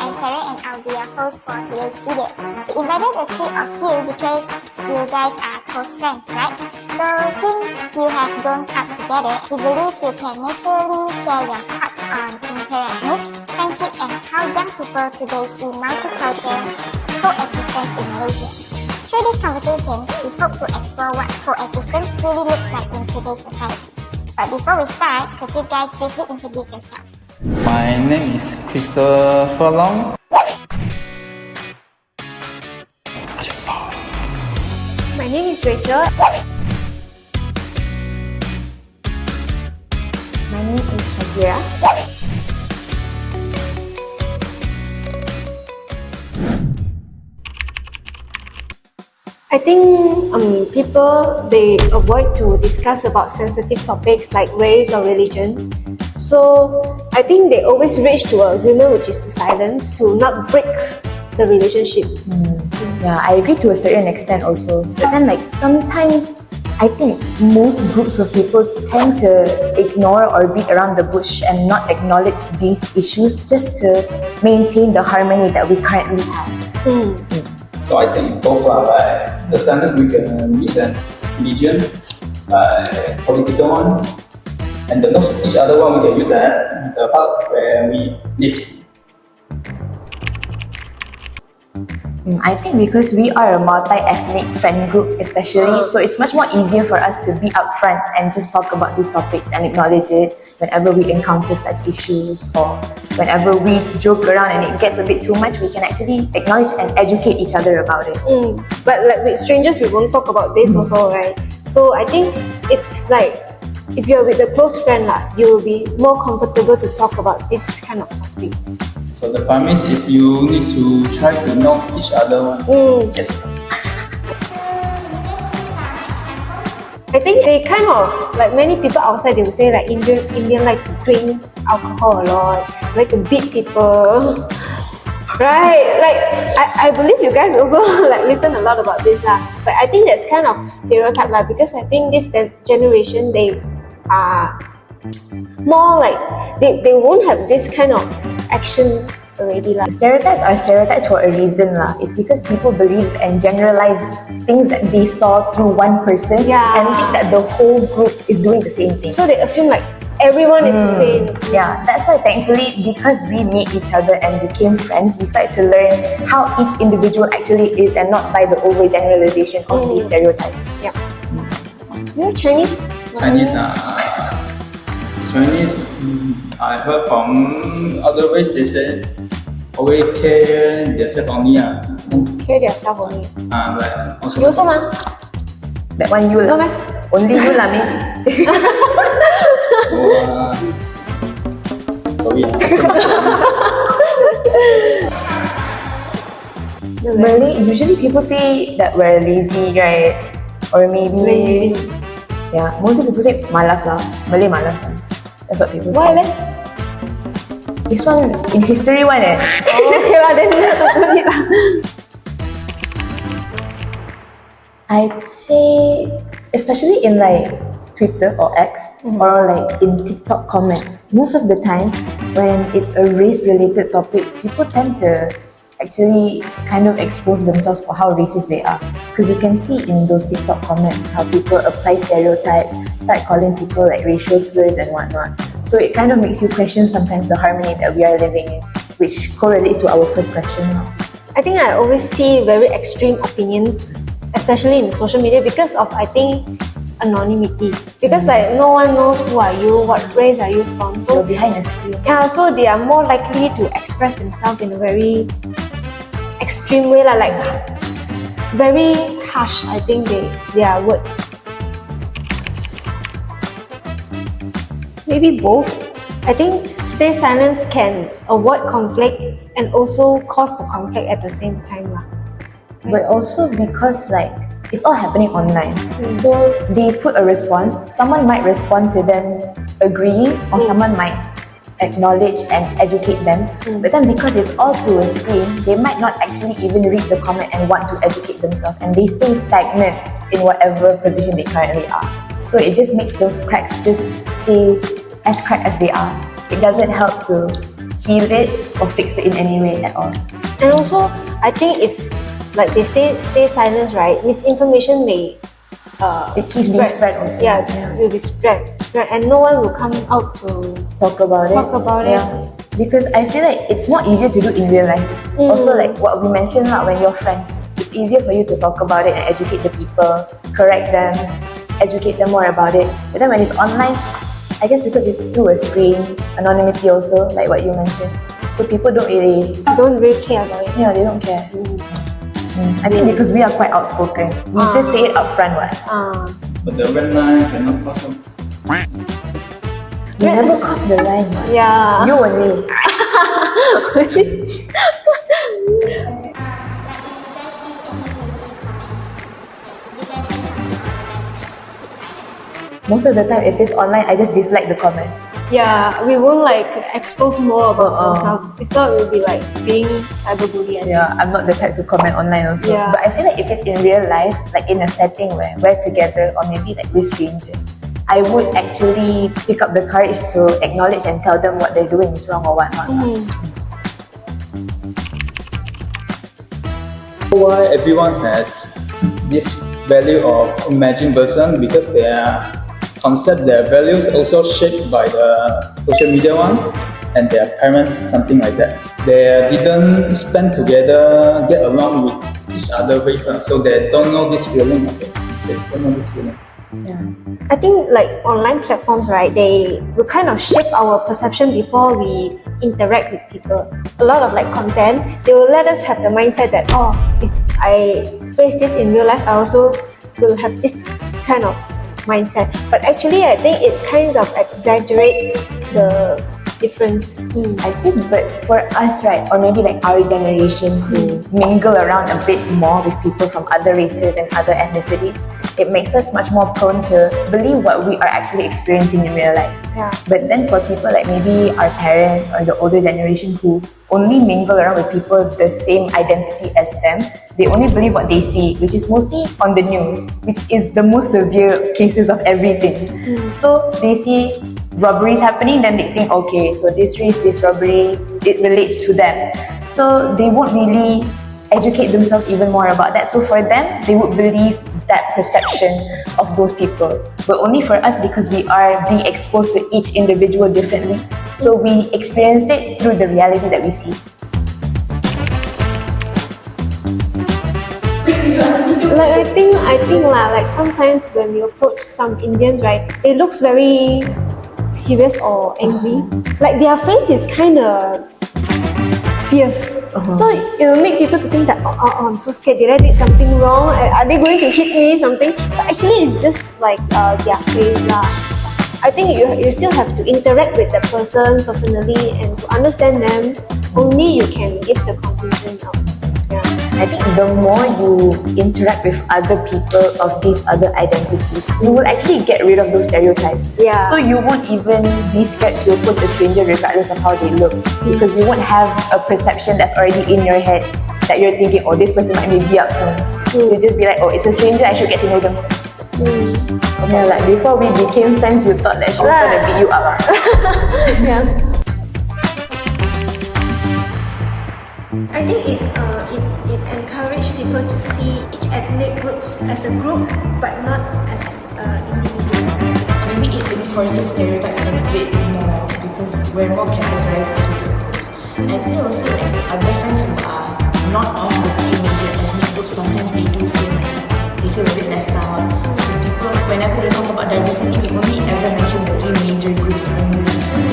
I'm Cheryl and I'll be your host for today's video. We invited the three of you because you guys are close friends, right? So since you have grown up together, we believe you can naturally share your thoughts on interethnic friendship and how young people today see multicultural coexistence in Malaysia. Through these conversations, we hope to explore what coexistence really looks like in today's society. But before we start, could you guys briefly introduce yourself? My name is Christopher Long. My name is Rachel. My name is Shakira. I think people, they avoid to discuss about sensitive topics like race or religion. So I think they always reach to an agreement, which is the silence, to not break the relationship. Yeah, I agree to a certain extent also. But then sometimes I think most groups of people tend to ignore or beat around the bush and not acknowledge these issues just to maintain the harmony that we currently have. So I think both the standards we can use and religion, political one, and the most each other one we can use the part where we live. I think because we are a multi-ethnic friend group especially, so it's much more easier for us to be upfront and just talk about these topics and acknowledge it whenever we encounter such issues, or whenever we joke around and it gets a bit too much, we can actually acknowledge and educate each other about it. But like with strangers, we won't talk about this also, right? So I think it's like, if you're with a close friend, you will be more comfortable to talk about this kind of topic. So the premise is you need to try to know each other one. Yes. I think they kind of, like many people outside, they will say like Indian like to drink alcohol a lot, like to beat people. Right? Like I believe you guys also like listen a lot about this lah. But I think that's kind of stereotype lah, because I think this generation, they are more like they won't have this kind of action already lah. Stereotypes are stereotypes for a reason lah. It's because people believe and generalize things that they saw through one person and think that the whole group is doing the same thing. So they assume like everyone is the same. Yeah, that's why thankfully, because we met each other and became friends, we start to learn how each individual actually is and not by the overgeneralization of these stereotypes. Yeah. You're Chinese? Chinese, I heard from other ways they say always care themselves only. Care themselves only. But also You also mah? That one you No lah. meh? Only you lah maybe. Malay, usually people say that we're lazy, right? Or maybe Lazy. Yeah, mostly people say malas lah. Malay malas lah. That's what people Why say. leh? This one in history one Okay lah, then no need lah. I'd say, especially in Twitter or X, or in TikTok comments, most of the time when it's a race-related topic, people tend to actually kind of expose themselves for how racist they are. Because you can see in those TikTok comments how people apply stereotypes, start calling people racial slurs and whatnot. So it kind of makes you question sometimes the harmony that we are living in, which correlates to our first question now. I think I always see very extreme opinions, especially in social media, because of, I think, anonymity. Because no one knows who are you, what race are you from. So You're behind the screen. yeah, so they are more likely to express themselves in a very extreme way, like very harsh, I think their words. Maybe both. I think stay silent can avoid conflict and also cause the conflict at the same time lah. But also because it's all happening online. So they put a response, someone might respond to them agreeing, or someone might acknowledge and educate them. But then because it's all through a screen, they might not actually even read the comment and want to educate themselves, and they stay stagnant in whatever position they currently are. So it just makes those cracks just stay as cracked as they are. It doesn't help to heal it or fix it in any way at all. And also, I think if like they stay silent, right, misinformation may It keeps being spread also. Yeah, will be spread, and no one will come out to Talk about it. Because I feel like it's more easier to do in real life. Also, like what we mentioned when you're friends, it's easier for you to talk about it and educate the people, correct them, educate them more about it. But then when it's online, I guess because it's through a screen, anonymity also, like what you mentioned. So people don't really care about it. Yeah, they don't care. I think because we are quite outspoken, we just say it up front. But the red line cannot cross them. We never cross the line. Yeah. You only. Most of the time, if it's online, I just dislike the comment. Yeah, we won't like expose more about ourselves. If not, we'll be like being cyberbullied. Yeah, I'm not the type to comment online also. Yeah. But I feel like if it's in real life, like in a setting where we're together or maybe like with strangers, I would actually pick up the courage to acknowledge and tell them what they're doing is wrong or whatnot. Why everyone has this value of imagined person? Because their concept, their values also shaped by the social media one and their parents, something like that. They didn't spend together, get along with each other ways, so they don't know this feeling. They don't know this feeling. Yeah. I think like online platforms, right, they will kind of shape our perception before we interact with people. A lot of like content, they will let us have the mindset that, oh, if I face this in real life, I also will have this kind of mindset. But actually, I think it kind of exaggerate the difference. I see, but for us, right, or maybe like our generation who mingle around a bit more with people from other races and other ethnicities, it makes us much more prone to believe what we are actually experiencing in real life. Yeah. But then for people like maybe our parents or the older generation who only mingle around with people the same identity as them, they only believe what they see, which is mostly on the news, which is the most severe cases of everything. So they see robberies happening, then they think, okay, so this race, this robbery, it relates to them. So they won't really educate themselves even more about that. So for them, they would believe that perception of those people. But only for us, because we are being exposed to each individual differently, so we experience it through the reality that we see. Like I think like sometimes when we approach some Indians, right, it looks very serious or angry. Like their face is kind of fierce. So it will make people to think that, oh, I'm so scared. Did I did something wrong? Are they going to hit me? Something? But actually, it's just like their face lah. I think you still have to interact with the person personally and to understand them. Only you can give the conclusion out. Yeah. I think the more you interact with other people of these other identities, you will actually get rid of those stereotypes. Yeah. So you won't even be scared to approach a stranger regardless of how they look, because you won't have a perception that's already in your head that you're thinking, oh, this person might be up soon. You'll just be like, oh, it's a stranger, I should get to know them first. Yeah, like before we became friends, you thought that she was gonna beat you up. Yeah. I think it encourages people to see each ethnic groups as a group, but not as individual. Maybe it enforces stereotypes a bit more because we're more categorized into groups. I'd say also like other friends who are not of the three major ethnic groups, sometimes they do say they feel a bit left out. Because people, whenever they talk about diversity, we only ever mention the three major groups only,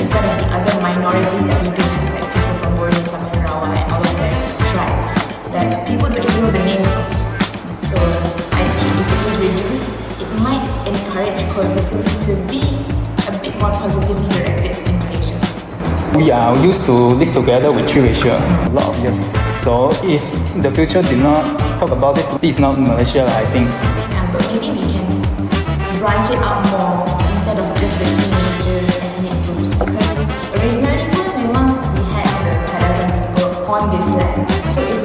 instead of the other minorities that we do have, like people from Borneo, Sabah, Sarawak, and all of their tribes that people don't even know the names of. So I think if it was reduced, it might encourage coexistence to be a bit more positively directed in Malaysia. We are used to live together with three racial a lot of years. So if the future did not talk about this is not Malaysia, I think. Yeah, but maybe we can branch it out more instead of just the three major ethnic groups. Because originally memang we had the Kadazan people on this land. So if